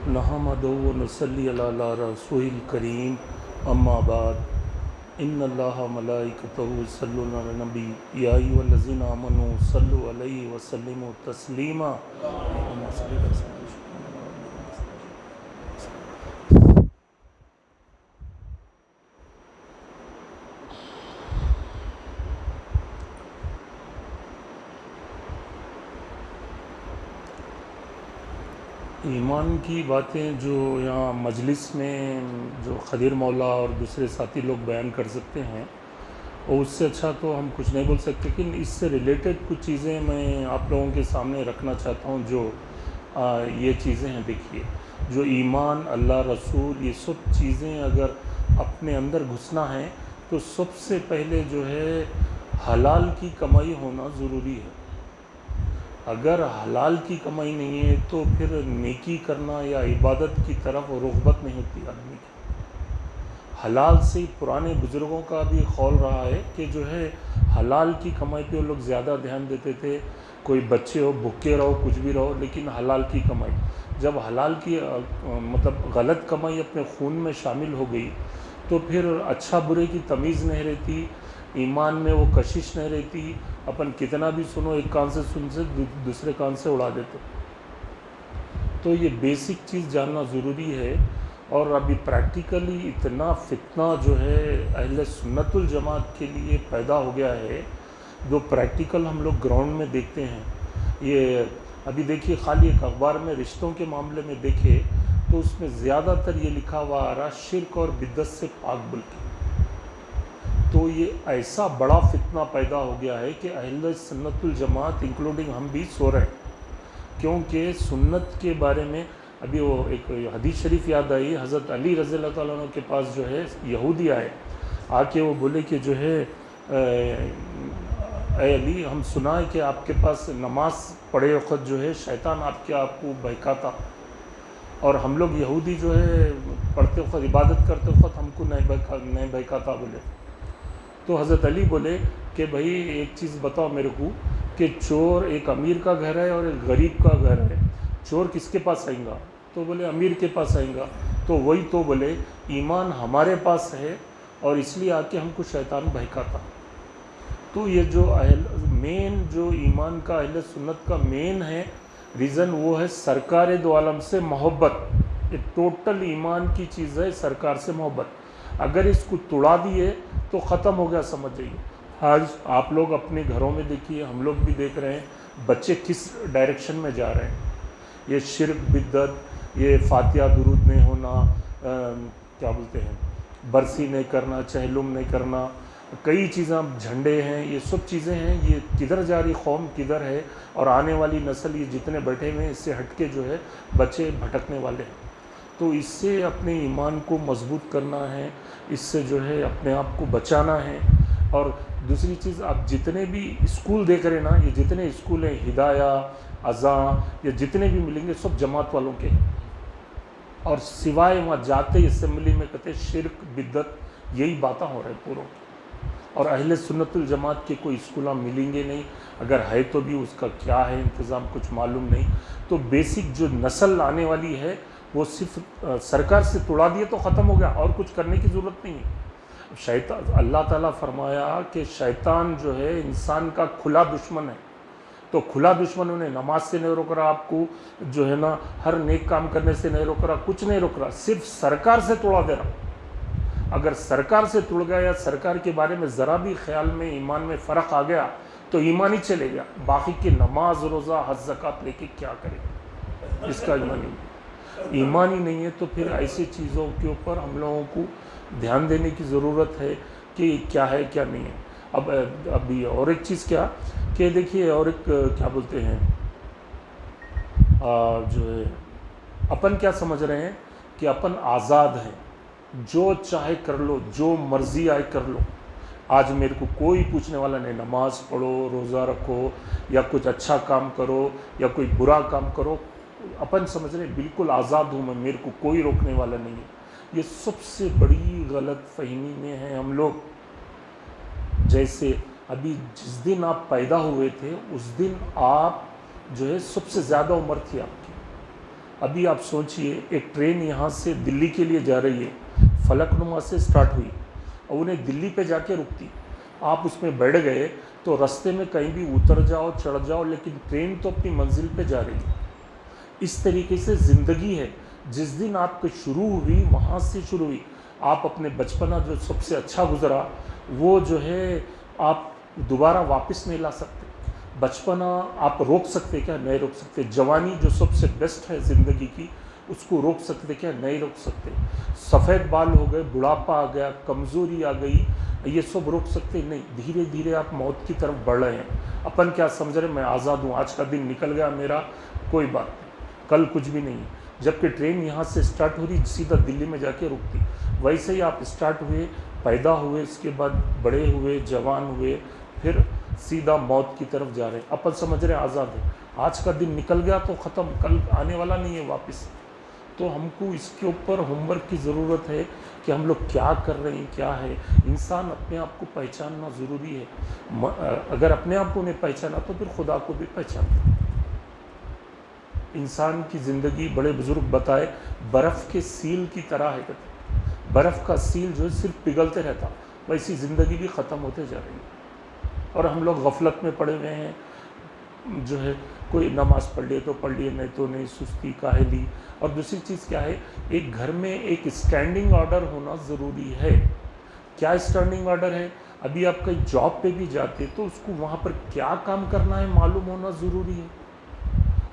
نحمدہ و نصلی علی رسول کریم اما بعد ان اللہ ملائکتہ یصلون علی النبی یا ایھا الذین آمنوا صلوا علیہ وسلموا تسلیما اللہم صل علی سیدنا ایمان کی باتیں جو یہاں مجلس میں جو خدیر مولا اور دوسرے ساتھی لوگ بیان کر سکتے ہیں، اور اس سے اچھا تو ہم کچھ نہیں بول سکتے، لیکن اس سے ریلیٹڈ کچھ چیزیں میں آپ لوگوں کے سامنے رکھنا چاہتا ہوں۔ جو یہ چیزیں ہیں، دیکھیے، جو ایمان، اللہ، رسول، یہ سب چیزیں اگر اپنے اندر گھسنا ہے تو سب سے پہلے جو ہے حلال کی کمائی ہونا ضروری ہے۔ اگر حلال کی کمائی نہیں ہے تو پھر نیکی کرنا یا عبادت کی طرف رغبت نہیں ہوتی آدمی کی۔ حلال سے پرانے بزرگوں کا بھی قول رہا ہے کہ جو ہے حلال کی کمائی پہ وہ لوگ زیادہ دھیان دیتے تھے، کوئی بچے ہو، بھوکے رہو، کچھ بھی رہو، لیکن حلال کی کمائی۔ جب حلال کی مطلب غلط کمائی اپنے خون میں شامل ہو گئی تو پھر اچھا برے کی تمیز نہیں رہتی، ایمان میں وہ کشش نہیں رہتی، اپن کتنا بھی سنو، ایک کان سے سن سے دوسرے کان سے اڑا دیتے۔ تو یہ بیسک چیز جاننا ضروری ہے۔ اور ابھی پریکٹیکلی اتنا فتنہ جو ہے اہل سنت الجماعت کے لیے پیدا ہو گیا ہے، جو پریکٹیکل ہم لوگ گراؤنڈ میں دیکھتے ہیں۔ یہ ابھی دیکھیے، خالی ایک اخبار میں رشتوں کے معاملے میں دیکھے تو اس میں زیادہ تر یہ لکھا ہوا آ رہا شرک اور بدعت سے پاک بول کے۔ تو یہ ایسا بڑا فتنہ پیدا ہو گیا ہے کہ اہل سنت الجماعت انکلوڈنگ ہم بھی سو رہے ہیں، کیونکہ سنت کے بارے میں ابھی وہ ایک حدیث شریف یاد آئی، حضرت علی رضی اللہ تعالیٰ عنہ کے پاس جو ہے یہودی آئے، آ کے وہ بولے کہ جو ہے اے علی، ہم سنا ہے کہ آپ کے پاس نماز پڑھے وقت جو ہے شیطان آپ کو بہکاتا، اور ہم لوگ یہودی جو ہے پڑھتے وقت، عبادت کرتے وقت ہم کو نہیں بہکاتا بولے۔ تو حضرت علی بولے کہ بھائی ایک چیز بتاؤ میرے کو، کہ چور ایک امیر کا گھر ہے اور ایک غریب کا گھر ہے، چور کس کے پاس آئیں گا؟ تو بولے امیر کے پاس آئیں گا۔ تو وہی تو بولے ایمان ہمارے پاس ہے اور اس لیے آ کے ہم کو شیطان بہکاتا۔ تو یہ جو مین جو ایمان کا، اہل سنت کا مین ہے ریزن، وہ ہے سرکار دو عالم سے محبت۔ یہ ٹوٹل ایمان کی چیز ہے، سرکار سے محبت۔ اگر اس کو توڑا دیے تو ختم ہو گیا، سمجھ جائیے۔ آج آپ لوگ اپنے گھروں میں دیکھیے، ہم لوگ بھی دیکھ رہے ہیں، بچے کس ڈائریکشن میں جا رہے ہیں۔ یہ شرک، بدعت، یہ فاتحہ درود نہیں ہونا، کیا بولتے ہیں، برسی نہیں کرنا، چہلم نہیں کرنا، کئی چیزیں، جھنڈے ہیں، یہ سب چیزیں ہیں۔ یہ کدھر جا رہی قوم، کدھر ہے؟ اور آنے والی نسل، یہ جتنے بیٹھے ہوئے ہیں، اس سے ہٹ کے جو ہے بچے بھٹکنے والے ہیں۔ تو اس سے اپنے ایمان کو مضبوط کرنا ہے، اس سے جو ہے اپنے آپ کو بچانا ہے۔ اور دوسری چیز، آپ جتنے بھی اسکول دیکھ رہے ہیں نا، یہ جتنے اسکول ہیں، ہدایہ، اذاں، یہ جتنے بھی ملیں گے سب جماعت والوں کے ہیں۔ اور سوائے وہاں جاتے اسمبلی میں کہتے شرک، بدعت، یہی باتیں ہو رہے پوروں کی۔ اور اہل سنت الجماعت کے کوئی اسکولہ ملیں گے نہیں، اگر ہے تو بھی اس کا کیا ہے انتظام کچھ معلوم نہیں۔ تو بیسک جو نسل آنے والی ہے وہ صرف سرکار سے توڑا دیے تو ختم ہو گیا، اور کچھ کرنے کی ضرورت نہیں ہے۔ شیطان، اللہ تعالیٰ فرمایا کہ شیطان جو ہے انسان کا کھلا دشمن ہے۔ تو کھلا دشمن انہیں نماز سے نہیں روک رہا، آپ کو جو ہے نا ہر نیک کام کرنے سے نہیں روک رہا، کچھ نہیں روک رہا، صرف سرکار سے توڑا دے رہا۔ اگر سرکار سے توڑ گیا یا سرکار کے بارے میں ذرا بھی خیال میں، ایمان میں فرق آ گیا تو ایمان ہی چلے گیا، باقی کی نماز، روزہ، حج، زکوٰۃ لے کے کیا کرے گا؟ اس کا ایمان ہی نہیں ہے۔ تو پھر ایسی چیزوں کے اوپر ہم لوگوں کو دھیان دینے کی ضرورت ہے کہ کیا ہے کیا نہیں ہے۔ ابھی اور ایک چیز کیا کہ دیکھیے، اور ایک کیا بولتے ہیں، جو ہے اپن کیا سمجھ رہے ہیں کہ اپن آزاد ہیں، جو چاہے کر لو، جو مرضی آئے کر لو۔ آج میرے کو کوئی پوچھنے والا نہیں، نماز پڑھو، روزہ رکھو، یا کچھ اچھا کام کرو یا کوئی برا کام کرو، اپن سمجھ رہے ہیں بالکل آزاد ہوں میں، میرے کو کوئی روکنے والا نہیں ہے۔ یہ سب سے بڑی غلط فہمی میں ہیں ہم لوگ۔ جیسے ابھی جس دن آپ پیدا ہوئے تھے اس دن آپ جو ہے سب سے زیادہ عمر تھی آپ کی، ابھی آپ سوچئے ایک ٹرین یہاں سے دلی کے لیے جا رہی ہے، فلک نما سے سٹارٹ ہوئی اور انہیں دلی پہ جا کے رکتی، آپ اس میں بیٹھ گئے تو رستے میں کہیں بھی اتر جاؤ چڑھ جاؤ، لیکن ٹرین تو اپنی منزل پہ جا رہی ہے۔ اس طریقے سے زندگی ہے، جس دن آپ کی شروع ہوئی وہاں سے شروع ہوئی، آپ اپنے بچپنا جو سب سے اچھا گزرا وہ جو ہے آپ دوبارہ واپس نہیں لا سکتے۔ بچپنا آپ روک سکتے کیا؟ نہیں روک سکتے۔ جوانی جو سب سے بیسٹ ہے زندگی کی، اس کو روک سکتے کیا؟ نہیں روک سکتے۔ سفید بال ہو گئے، بڑھاپا آ گیا، کمزوری آ گئی، یہ سب روک سکتے نہیں۔ دھیرے دھیرے آپ موت کی طرف بڑھ رہے ہیں۔ اپن کیا سمجھ رہے ہیں میں آزاد ہوں، آج کا دن نکل گیا میرا، کوئی بات نہیں، کل کچھ بھی نہیں۔ جبکہ ٹرین یہاں سے سٹارٹ ہو رہی سیدھا دلی میں جا کے رکتی، ویسے ہی آپ سٹارٹ ہوئے، پیدا ہوئے، اس کے بعد بڑے ہوئے، جوان ہوئے، پھر سیدھا موت کی طرف جا رہے ہیں۔ اپن سمجھ رہے ہیں آزاد ہے، آج کا دن نکل گیا تو ختم، کل آنے والا نہیں ہے واپس۔ تو ہم کو اس کے اوپر ہوم ورک کی ضرورت ہے کہ ہم لوگ کیا کر رہے ہیں، کیا ہے۔ انسان اپنے آپ کو پہچاننا ضروری ہے، اگر اپنے آپ کو نہیں پہچانا تو پھر خدا کو بھی پہچاننا۔ انسان کی زندگی بڑے بزرگ بتائے برف کے سیل کی طرح ہے، برف کا سیل جو ہے صرف پگھلتے رہتا، ویسی زندگی بھی ختم ہوتے جا رہی ہے۔ اور ہم لوگ غفلت میں پڑے ہوئے ہیں، جو ہے کوئی نماز پڑھ لیے تو پڑھ لیے، نہیں تو نہیں، سستی، کاہلی۔ اور دوسری چیز کیا ہے، ایک گھر میں ایک اسٹینڈنگ آرڈر ہونا ضروری ہے۔ کیا اسٹینڈنگ آرڈر ہے؟ ابھی آپ کہیں جاب پہ بھی جاتے تو اس کو وہاں پر کیا کام کرنا ہے معلوم ہونا ضروری ہے،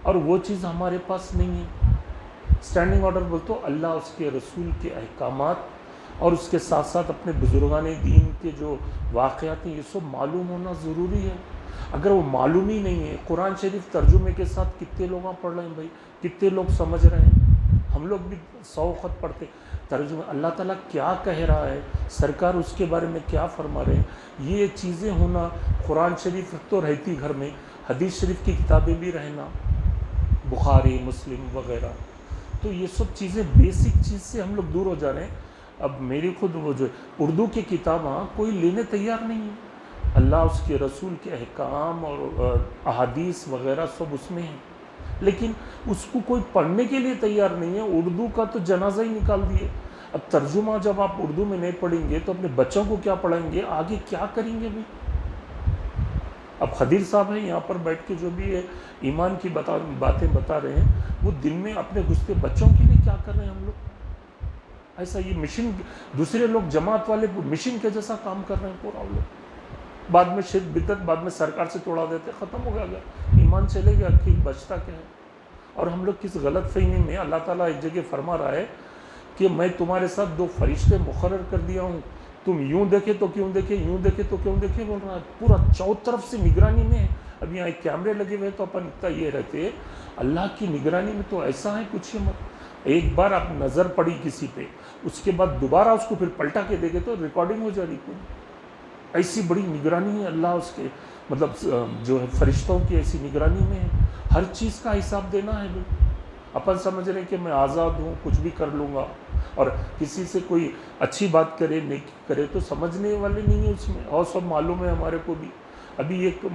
اور وہ چیز ہمارے پاس نہیں ہے۔ اسٹینڈنگ آرڈر بول تو اللہ، اس کے رسول کے احکامات، اور اس کے ساتھ ساتھ اپنے بزرگان دین کے جو واقعات ہیں، یہ سب معلوم ہونا ضروری ہے۔ اگر وہ معلوم ہی نہیں ہے، قرآن شریف ترجمے کے ساتھ کتنے لوگ پڑھ رہے ہیں بھائی، کتنے لوگ سمجھ رہے ہیں؟ ہم لوگ بھی 100 خط پڑھتے، ترجمہ اللہ تعالیٰ کیا کہہ رہا ہے، سرکار اس کے بارے میں کیا فرما رہے ہیں، یہ چیزیں ہونا۔ قرآن شریف تو رہتی گھر میں، حدیث شریف کی کتابیں بھی رہنا، بخاری، مسلم وغیرہ۔ تو یہ سب چیزیں بیسک چیز سے ہم لوگ دور ہو جا رہے ہیں۔ اب میری خود وہ جو اردو کی کتاباں کوئی لینے تیار نہیں ہے، اللہ اس کے رسول کے احکام اور احادیث وغیرہ سب اس میں ہیں، لیکن اس کو کوئی پڑھنے کے لیے تیار نہیں ہے۔ اردو کا تو جنازہ ہی نکال دیے۔ اب ترجمہ جب آپ اردو میں نہیں پڑھیں گے تو اپنے بچوں کو کیا پڑھائیں گے، آگے کیا کریں گے بھی؟ اب خدیر صاحب ہیں یہاں پر بیٹھ کے جو بھی ہے ایمان کی باتیں بتا رہے ہیں، وہ دل میں اپنے گھستے بچوں کے لیے کیا کر رہے ہیں ہم لوگ؟ ایسا یہ مشن، دوسرے لوگ جماعت والے مشن کے جیسا کام کر رہے ہیں پورا ہم لوگ۔ بعد میں شرک بدعت، بعد میں سرکار سے توڑا دیتے، ختم ہو گیا، ایمان چلے گیا، کہ بچتا کیا ہے؟ اور ہم لوگ کس غلط فہمی میں، اللہ تعالیٰ ایک جگہ فرما رہا ہے کہ میں تمہارے ساتھ 2 فرشتے مقرر کر دیا ہوں، تم یوں دیکھے تو کیوں دیکھے، یوں دیکھے تو کیوں دیکھے، بول رہا ہے، پورا 4 طرف سے نگرانی میں ہے۔ اب یہاں ایک کیمرے لگے ہوئے تو اپن اتنا یہ رہتے، اللہ کی نگرانی میں تو ایسا ہے کچھ ہی مت۔ ایک بار آپ نظر پڑی کسی پہ، اس کے بعد دوبارہ اس کو پھر پلٹا کے دیکھے تو ریکارڈنگ ہو جا رہی کوئی، ایسی بڑی نگرانی ہے اللہ اس کے، مطلب جو ہے فرشتوں کی ایسی نگرانی میں ہے، ہر چیز کا حساب دینا ہے۔ اپن سمجھ رہے ہیں کہ میں آزاد ہوں، کچھ بھی کر لوں گا، اور کسی سے کوئی اچھی بات کرے نیکی کرے تو سمجھنے والے نہیں ہیں اس میں، اور سب معلوم ہے ہمارے کو بھی۔ ابھی ایک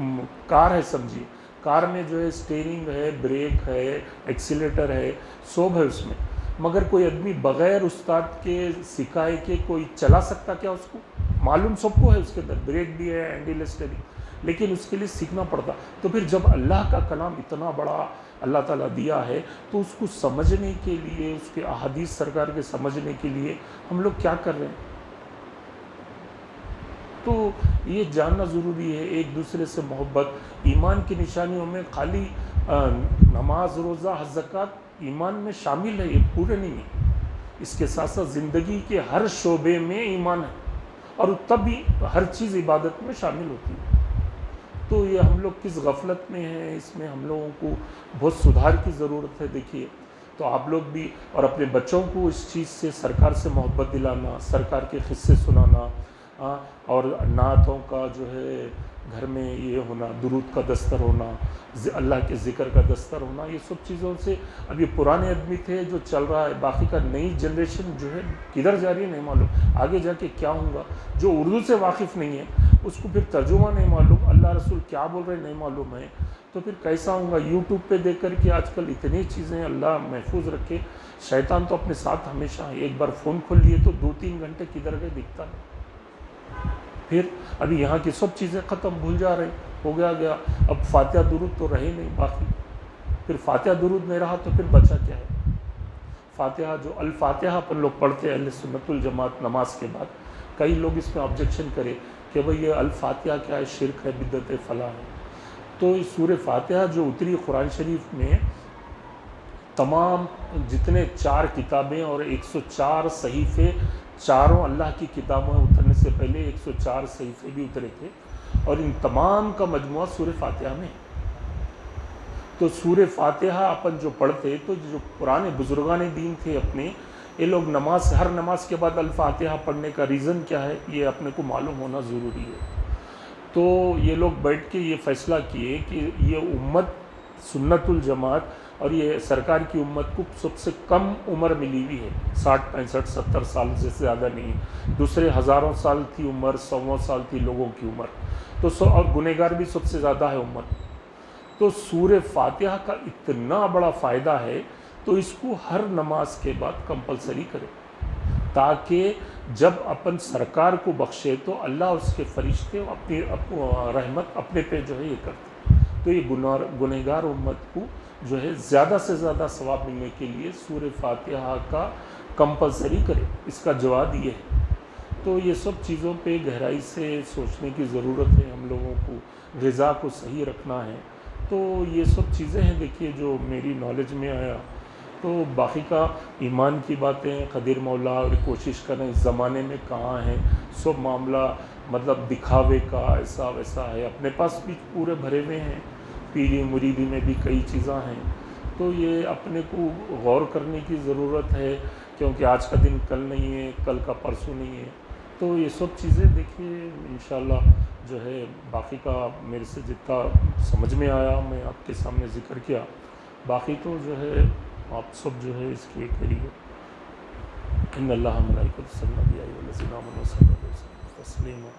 کار ہے سمجھیے، کار میں جو ہے اسٹیئرنگ ہے، بریک ہے، ایکسیلیٹر ہے، سب ہے اس میں، مگر کوئی آدمی بغیر استاد کے سکھائے کے کوئی چلا سکتا کیا اس کو؟ معلوم سب کو ہے اس کے اندر بریک بھی ہے، ہینڈل اسٹیئرنگ، لیکن اس کے لیے سیکھنا پڑتا۔ تو پھر جب اللہ کا کلام اتنا بڑا اللہ تعالیٰ دیا ہے تو اس کو سمجھنے کے لیے، اس کے احادیث سرکار کے سمجھنے کے لیے ہم لوگ کیا کر رہے ہیں؟ تو یہ جاننا ضروری ہے، ایک دوسرے سے محبت۔ ایمان کی نشانیوں میں خالی نماز، روزہ، حج، زکوٰۃ ایمان میں شامل ہے، یہ پورے نہیں ہیں، اس کے ساتھ ساتھ زندگی کے ہر شعبے میں ایمان ہے، اور تب بھی ہر چیز عبادت میں شامل ہوتی ہے۔ تو یہ ہم لوگ کس غفلت میں ہیں، اس میں ہم لوگوں کو بہت سدھار کی ضرورت ہے۔ دیکھیے، تو آپ لوگ بھی اور اپنے بچوں کو اس چیز سے، سرکار سے محبت دلانا، سرکار کے قصے سنانا، اور نعتوں کا جو ہے گھر میں یہ ہونا، درود کا دستر ہونا، اللہ کے ذکر کا دستر ہونا، یہ سب چیزوں سے اب یہ پرانے آدمی تھے جو چل رہا ہے، باقی کا نئی جنریشن جو ہے کدھر جا رہی ہے نہیں معلوم، آگے جا کے کیا ہوگا۔ جو اردو سے واقف نہیں ہے اس کو پھر ترجمہ نہیں معلوم، اللہ رسول کیا بول رہے نہیں معلوم ہے، تو پھر کیسا ہوں گا؟ یوٹیوب پہ دیکھ کر کے آج کل اتنی چیزیں، اللہ محفوظ رکھے، شیطان تو اپنے ساتھ ہمیشہ ہے، ایک بار فون کھول لیے تو 2-3 گھنٹے کدھر گئے دکھتا نہیں۔ پھر ابھی یہاں کی سب چیزیں ختم، بھول جا رہے، ہو گیا، اب فاتحہ درود تو رہے نہیں باقی، پھر فاتحہ درود نہیں رہا تو پھر بچا کیا ہے؟ فاتحہ جو الفاتحہ اپن لوگ پڑھتے ہیں اہل سنت الجماعت نماز کے بعد، کئی لوگ اس میں آبجیکشن کرے کہ بھئی یہ الفاتحہ کیا ہے، شرک ہے، بدعت ہے، فلاں ہے۔ تو اس سورہ فاتحہ جو اتری قرآن شریف میں، تمام جتنے 4 کتابیں اور 104 صحیفے، چاروں اللہ کی کتابوں اترنے سے پہلے 104 صحیفے بھی اترے تھے، اور ان تمام کا مجموعہ سورہ فاتحہ میں۔ تو سورہ فاتحہ اپن جو پڑھتے، تو جو پرانے بزرگان دین تھے اپنے، یہ لوگ نماز، ہر نماز کے بعد الفاتحہ پڑھنے کا ریزن کیا ہے، یہ اپنے کو معلوم ہونا ضروری ہے۔ تو یہ لوگ بیٹھ کے یہ فیصلہ کیے کہ یہ امت سنت الجماعت اور یہ سرکار کی امت کو سب سے کم عمر ملی ہوئی ہے، 60 65 70 سال سے زیادہ نہیں، دوسرے ہزاروں سال تھی عمر، 100 سال تھی لوگوں کی عمر، تو اور گنہگار بھی سب سے زیادہ ہے امت۔ تو سورہ فاتحہ کا اتنا بڑا فائدہ ہے، تو اس کو ہر نماز کے بعد کمپلسری کرے، تاکہ جب اپن سرکار کو بخشے تو اللہ اور اس کے فرشتے اپنی رحمت اپنے پہ جو ہے یہ کرتے، تو یہ گنہگار امت کو جو ہے زیادہ سے زیادہ ثواب ملنے کے لیے سورہ فاتحہ کا کمپلسری کرے، اس کا جواب یہ ہے۔ تو یہ سب چیزوں پہ گہرائی سے سوچنے کی ضرورت ہے، ہم لوگوں کو غذا کو صحیح رکھنا ہے۔ تو یہ سب چیزیں ہیں دیکھیے جو میری نالج میں آیا، تو باقی کا ایمان کی باتیں قدیر مولا اور کوشش کریں، اس زمانے میں کہاں ہیں سب معاملہ، مطلب دکھاوے کا ایسا ویسا ہے، اپنے پاس بھی پورے بھرے ہوئے ہیں، پیری مریدی میں بھی کئی چیزاں ہیں، تو یہ اپنے کو غور کرنے کی ضرورت ہے، کیونکہ آج کا دن کل نہیں ہے، کل کا پرسوں نہیں ہے۔ تو یہ سب چیزیں دیکھیے انشاءاللہ جو ہے، باقی کا میرے سے جتنا سمجھ میں آیا میں آپ کے سامنے ذکر کیا، باقی تو جو ہے آپ سب جو ہے اس کی کریے۔ ان اللہ ملائکۃ یصلون علی النبی والذین آمنوا صلی اللہ علیہ وسلم تسلیما۔